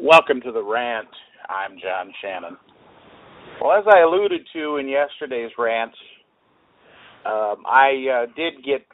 Welcome to the Rant. I'm John Shannon. Well, as I alluded to in yesterday's rant, I did get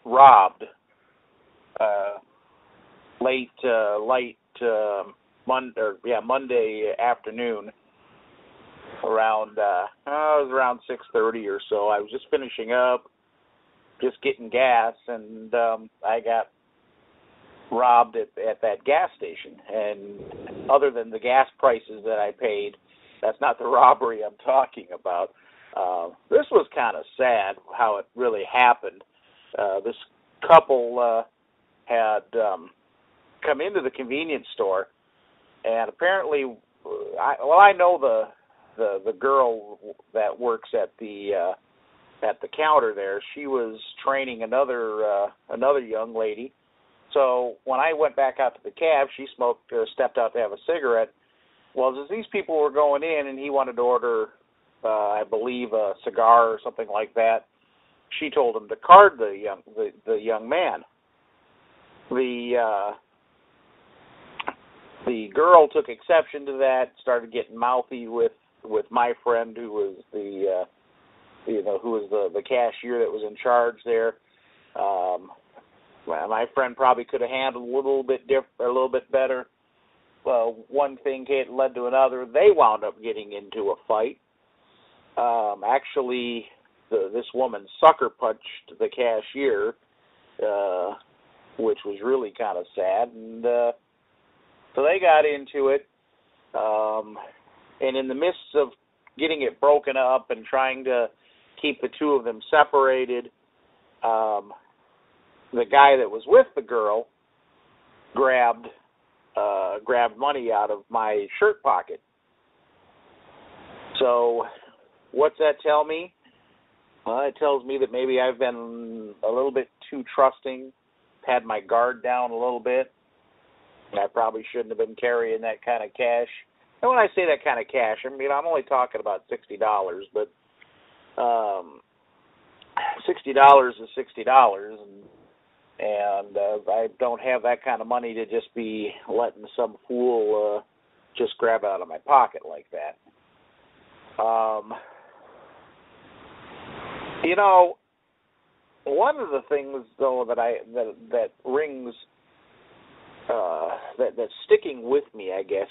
robbed Monday afternoon around it was around 6:30 or so. I was just finishing up, just getting gas, and I got robbed at that gas station. And other than the gas prices that I paid, that's not the robbery I'm talking about. This was kind of sad how it really happened. This couple had come into the convenience store, and apparently, I know the girl that works at the counter there. She was training another young lady. So when I went back out to the cab, she stepped out to have a cigarette. Well, as these people were going in, and he wanted to order, I believe, a cigar or something like that, she told him to card the young man. The girl took exception to that, started getting mouthy with my friend, who was the cashier that was in charge there. My friend probably could have handled a little bit better. Well, one thing led to another. They wound up getting into a fight. Actually, this woman sucker punched the cashier, which was really kind of sad. And so they got into it. And in the midst of getting it broken up and trying to keep the two of them separated, the guy that was with the girl grabbed money out of my shirt pocket. So what's that tell me? It tells me that maybe I've been a little bit too trusting, had my guard down a little bit. I probably shouldn't have been carrying that kind of cash. And when I say that kind of cash, I mean, I'm only talking about $60, but $60 is $60, and I don't have that kind of money to just be letting some fool just grab it out of my pocket like that. One of the things though that rings that's sticking with me, I guess,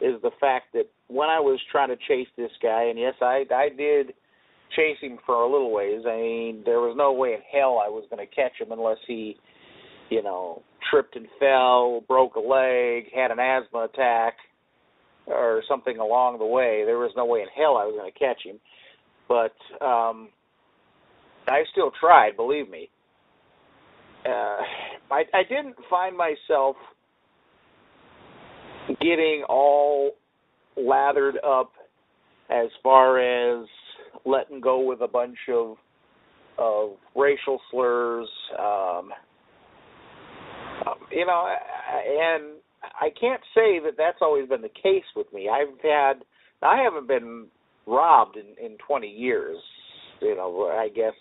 is the fact that when I was trying to chase this guy, and yes, I did chase him for a little ways. I mean, there was no way in hell I was going to catch him unless he, tripped and fell, broke a leg, had an asthma attack, or something along the way. There was no way in hell I was going to catch him. But I still tried, believe me. I didn't find myself getting all lathered up as far as letting go with a bunch of racial slurs, and I can't say that that's always been the case with me. I haven't been robbed in 20 years. I guess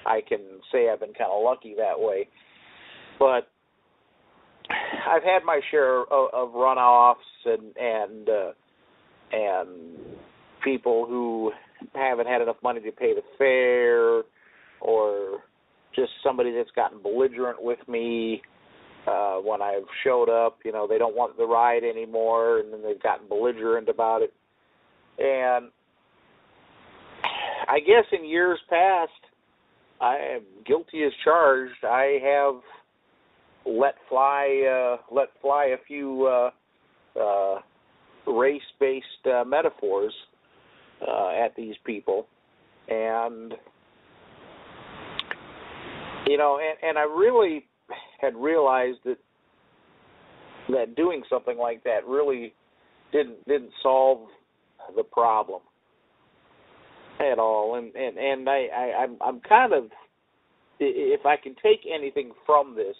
I can say I've been kind of lucky that way. But I've had my share of runoffs and people who haven't had enough money to pay the fare, or just somebody that's gotten belligerent with me when I've showed up. They don't want the ride anymore, and then they've gotten belligerent about it. And I guess in years past, I am guilty as charged. I have let fly a few race-based metaphors at these people, and and I really had realized that doing something like that really didn't solve the problem at all. And I'm kind of, if I can take anything from this,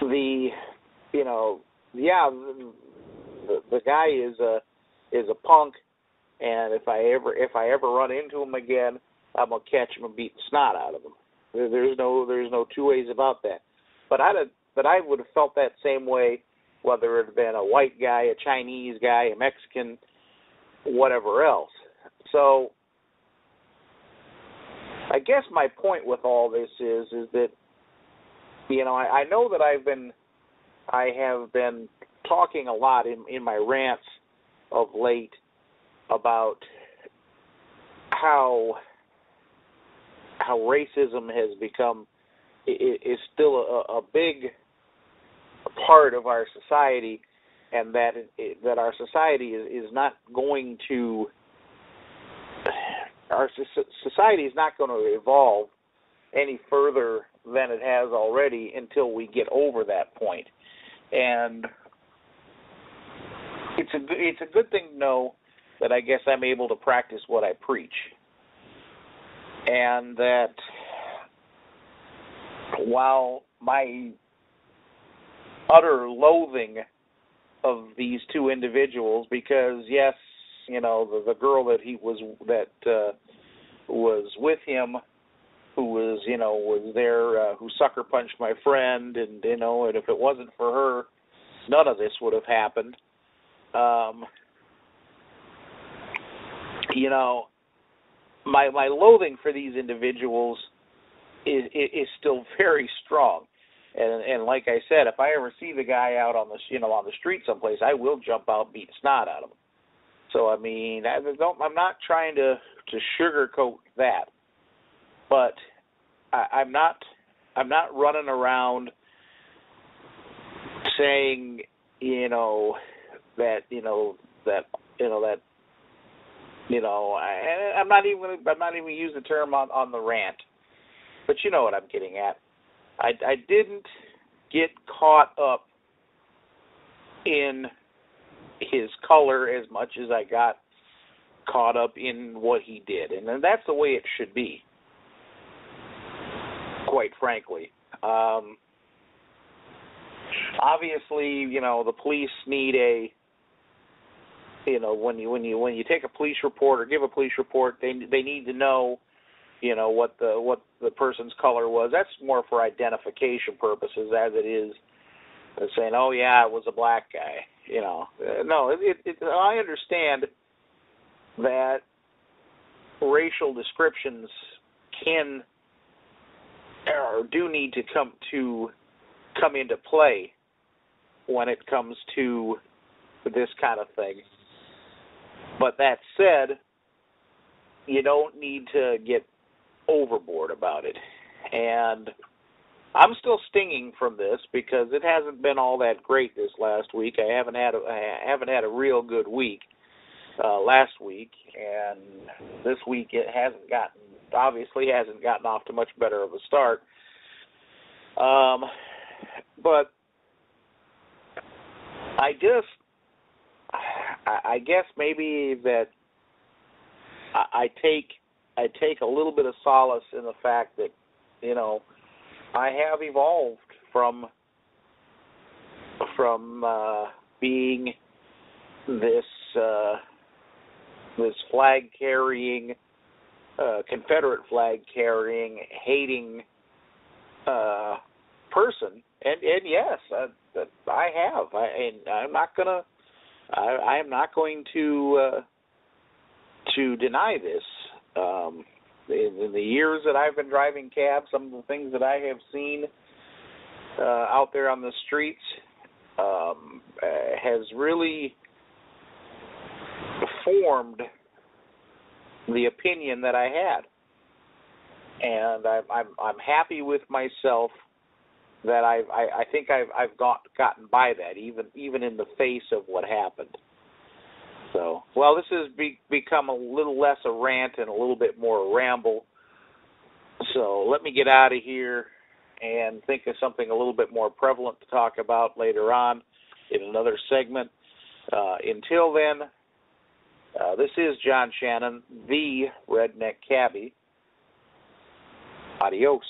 the guy is a punk, and if I ever run into him again, I'm gonna catch him and beat the snot out of him. There's no two ways about that. But I would have felt that same way whether it had been a white guy, a Chinese guy, a Mexican, whatever else. So I guess my point with all this is that, you know, I know that I have been talking a lot in my rants of late about how racism has become, is still a big part of our society, and that our society is not going to, our society is not going to evolve any further than it has already until we get over that point. And it's a good thing to know that I guess I'm able to practice what I preach, and that while my utter loathing of these two individuals, because yes, you know, the girl that was with him, who was there, who sucker punched my friend, and and if it wasn't for her, none of this would have happened. My loathing for these individuals is still very strong, and like I said, if I ever see the guy out on the street someplace, I will jump out and beat the snot out of him. So I mean, I'm not trying to sugarcoat that, but I'm not running around saying I'm not even use the term on the rant, but you know what I'm getting at. I didn't get caught up in his color as much as I got caught up in what he did, and that's the way it should be, quite frankly. Obviously, the police need when you take a police report or give a police report, they need to know, what the person's color was. That's more for identification purposes, as it is saying, oh yeah, it was a black guy. No, I understand that racial descriptions can or do need to come into play when it comes to this kind of thing. But that said, you don't need to get overboard about it. And I'm still stinging from this because it hasn't been all that great this last week. I haven't had a real good week last week, and this week it hasn't gotten off to much better of a start. But I guess maybe that I take a little bit of solace in the fact that I have evolved from being this flag carrying, Confederate flag carrying, hating person, and yes, I have, and I am not going to deny this. In the years that I've been driving cabs, some of the things that I have seen out there on the streets has really formed the opinion that I had, and I'm happy with myself that I think I've gotten by that, even in the face of what happened. So, well, this has become a little less a rant and a little bit more a ramble. So let me get out of here and think of something a little bit more prevalent to talk about later on in another segment. Until then, this is John Shannon, the Redneck Cabbie. Adios.